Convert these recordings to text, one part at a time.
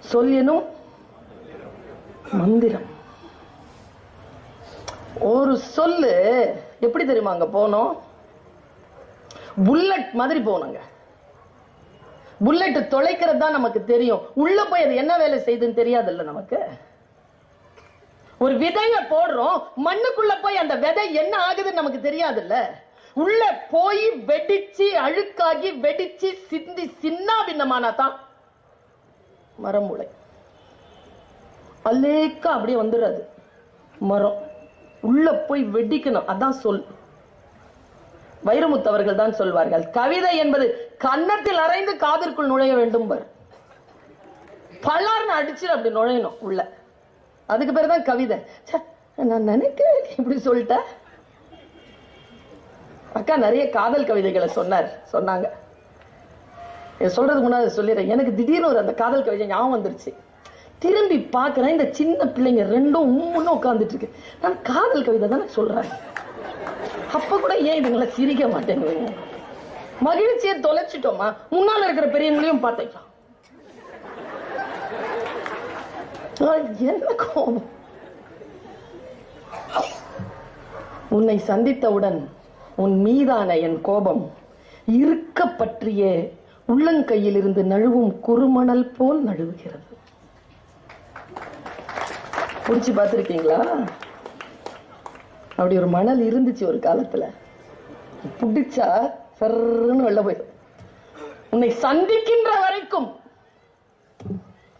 சொல் எனும் மந்திரம். ஒரு சொல்லு எப்படி தெரியுமா அங்க போனோம்? புல்லட் மாதிரி போனோங்க. புல்லட் தொலைக்கிறது தான் நமக்கு தெரியும். உள்ள போய் அது என்ன வேலை செய்யுதுன்னு தெரியாதுல்ல நமக்கு. ஒரு விதைய போடுறோம், மண்ணுக்குள்ள போய் அந்த விதை என்ன ஆகுதுன்னு நமக்கு தெரியாதுல்ல. உள்ள போய் வெடிச்சு அழுக்காகி வெடிச்சு சிந்தி சின்ன பின்னமானா தான் மரம் முளை. அலேக்கா அப்படியே வந்துடுறது மரம். உள்ள போய் வெடிக்கணும். அதான் சொல். வைரமுத்து அவர்கள் தான் சொல்வார்கள், கவிதை என்பது கன்னத்தில் அரைந்து காதிற்குள் நுழைய வேண்டும். பல்லார்னு அடிச்சு அப்படி நுழையணும் உள்ள. அதுக்கு பேர் தான் கவிதை. நான் நினைக்கிறேன் இப்படி சொல்லிட்டேன். அக்கா நிறைய காதல் கவிதைகளை சொன்னாங்க. சொல்றதுக்கு முன்னாடி சொல்லிடுறேன். எனக்கு திடீர்னு ஒரு அந்த காதல் கவிதை ஞாபகம் வந்துருச்சு. திரும்பி பார்க்கிறேன், இந்த சின்ன பிள்ளைங்க ரெண்டும் உம்முன்னு உட்காந்துட்டு இருக்கு. நான் காதல் கவிதை தானே சொல்றேன். அப்ப கூட ஏன் இதுங்களை சிரிக்க மாட்டேங்குது? மகிழ்ச்சியை தொலைச்சிட்டோமா? முன்னால இருக்கிற பெரியவங்களையும் பார்த்துக்கலாம். என்ன கோபம்! உன்னை சந்தித்தவுடன் உன் மீதான என் கோபம் இருக்க பற்றிய உள்ளங்கையில் இருந்து நழுவும் குறுமணல் போல் நழுவுகிறது. புடிச்சு பார்த்திருக்கீங்களா? அப்படி ஒரு மணல் இருந்துச்சு ஒரு காலத்துல. புடிச்சா சர்ன்னு வெளில போயிடும். உன்னை சந்திக்கின்ற வரைக்கும்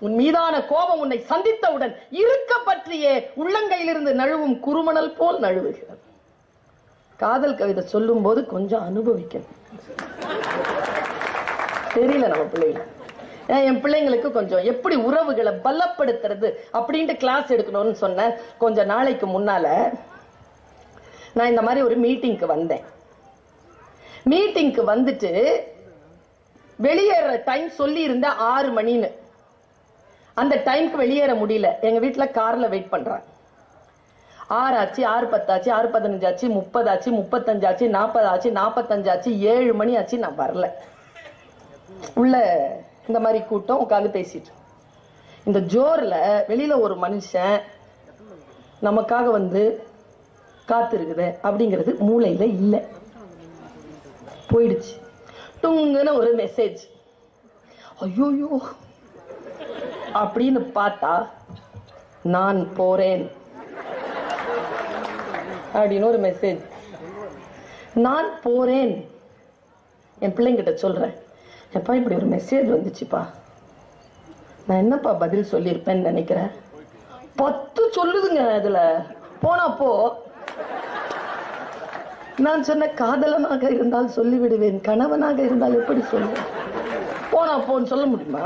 உன் மீதான கோபம் உன்னை சந்தித்தவுடன் இருக்க பற்றிய உள்ளங்கையிலிருந்து நழுவும் குறுமணல் போல் நழுவுகிறது. காதல் கவிதை சொல்லும் போது கொஞ்சம் அனுபவிக்கணும். தெரியல நம்ம பிள்ளைங்க. என் பிள்ளைங்களுக்கு கொஞ்சம் எப்படி உறவுகளை பலப்படுத்துறது அப்படின்ட்டு கிளாஸ் எடுக்கணும்னு சொன்ன கொஞ்ச நாளைக்கு முன்னால நான் இந்த மாதிரி ஒரு மீட்டிங்க்கு வந்தேன். மீட்டிங்க்கு வந்துட்டு வெளியேற டைம் சொல்லி இருந்த 6 மணின்னு. அந்த டைம்க்கு வெளியேற முடியல. எங்க வீட்டுல கார்ல வெயிட் பண்றாங்க. 6 ஆச்சு, 6:10 ஆச்சு, 6:15 ஆச்சு, 30 ஆச்சு, 35 ஆச்சு, 40 ஆச்சு, 45 ஆச்சு, 7 மணி ஆச்சு. நான் வரல. உள்ள இந்த மாதிரி கூட்டம் உட்காந்து பேசிட்டு இந்த ஜோர்ல வெளியில ஒரு மனுஷன் நமக்காக வந்து காத்திருக்குது அப்படிங்கிறது மூளையில இல்ல. போயிடுச்சு. டுங்குன்னு ஒரு மெசேஜ். ஐயோயோ அப்படின்னு பார்த்தா, நான் போறேன் அப்படின்னு ஒரு மெசேஜ். நான் போறேன். என் பிள்ளைங்கிட்ட சொல்றேன், எப்பா இப்படி ஒரு மெசேஜ் வந்துச்சுப்பா, நான் என்னப்பா பதில் சொல்லியிருப்பேன்னு நினைக்கிறேன். 10 சொல்லுதுங்க அதுல. போனா போ. நான் சொன்ன காதலனாக இருந்தால் சொல்லிவிடுவேன், கணவனாக இருந்தால் எப்படி சொல்லுவேன்? போனா போன்னு சொல்ல முடியுமா?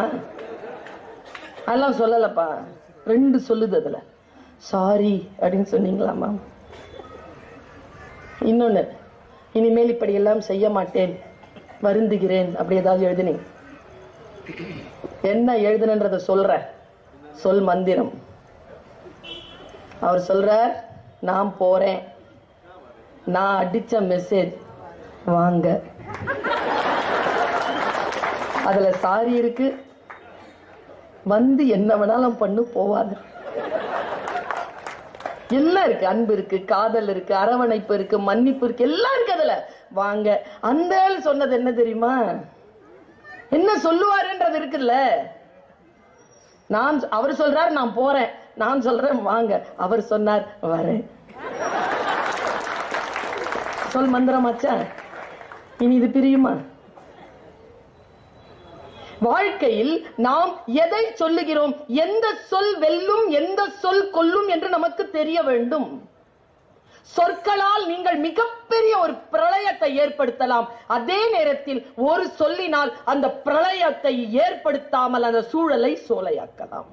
அதெல்லாம் சொல்லலப்பா. 2 சொல்லுது அதுல. சாரி அப்படின்னு சொன்னீங்களாமா. இன்னொன்னு, இனிமேல் இப்படி எல்லாம் செய்ய மாட்டேன், வருந்துகிறேன், அப்படி ஏதாவது எழுதுனீங்க? என்ன எழுதுனன்றத சொல்ற. சொல் மந்திரம். அவர் சொல்றார், நான் போறேன். நான் அடிச்ச மெசேஜ் வாங்க. அதுல சாரி இருக்கு. வந்து என்ன வேணாலும் பண்ணு, போவாங்க. எல்லாம் இருக்கு. அன்பு இருக்கு, காதல் இருக்கு, அரவணைப்பு இருக்கு, மன்னிப்பு இருக்கு, எல்லாம் இருக்கு அதுல. வாங்க. அந்த சொன்னது என்ன தெரியுமா? என்ன சொல்லுவாருன்றது இருக்குல்ல. அவர் சொல்றார் நான் போறேன், நான் சொல்றேன் வாங்க. அவர் சொன்னார் வரேன். சொல் மந்திரமாச்சா? இனி இது பிரியுமா? வாழ்க்கையில் நாம் எதை சொல்லுகிறோம், எந்த சொல் வெல்லும், எந்த சொல் கொல்லும் என்று நமக்கு தெரிய வேண்டும். சொற்களால் நீங்கள் மிகப்பெரிய ஒரு பிரளயத்தை ஏற்படுத்தலாம். அதே நேரத்தில் ஒரு சொல்லினால் அந்த பிரளயத்தை ஏற்படுத்தாமல் அந்த சூழலை சோலையாக்கலாம்.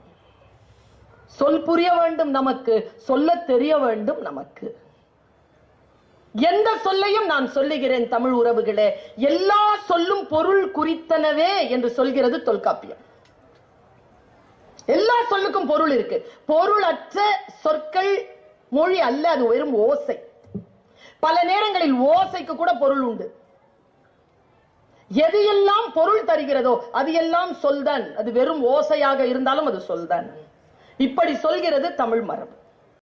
சொல் புரிய வேண்டும் நமக்கு, சொல்ல தெரிய வேண்டும் நமக்கு. எந்த சொல்லையும் நான் சொல்லுகிறேன் தமிழ் உறவுகளே, எல்லா சொல்லும் பொருள் குறித்தனவே என்று சொல்கிறது தொல்காப்பியம். எல்லா சொல்லுக்கும் பொருள் இருக்கு. பொருளற்ற சொற்கள் மொழி அல்ல, அது வெறும் ஓசை. பல நேரங்களில் ஓசைக்கு கூட பொருள் உண்டு. எது எல்லாம் பொருள் தருகிறதோ அது எல்லாம் சொல்தான். அது வெறும் ஓசையாக இருந்தாலும் அது சொல்தான். இப்படி சொல்கிறது தமிழ் மரபு.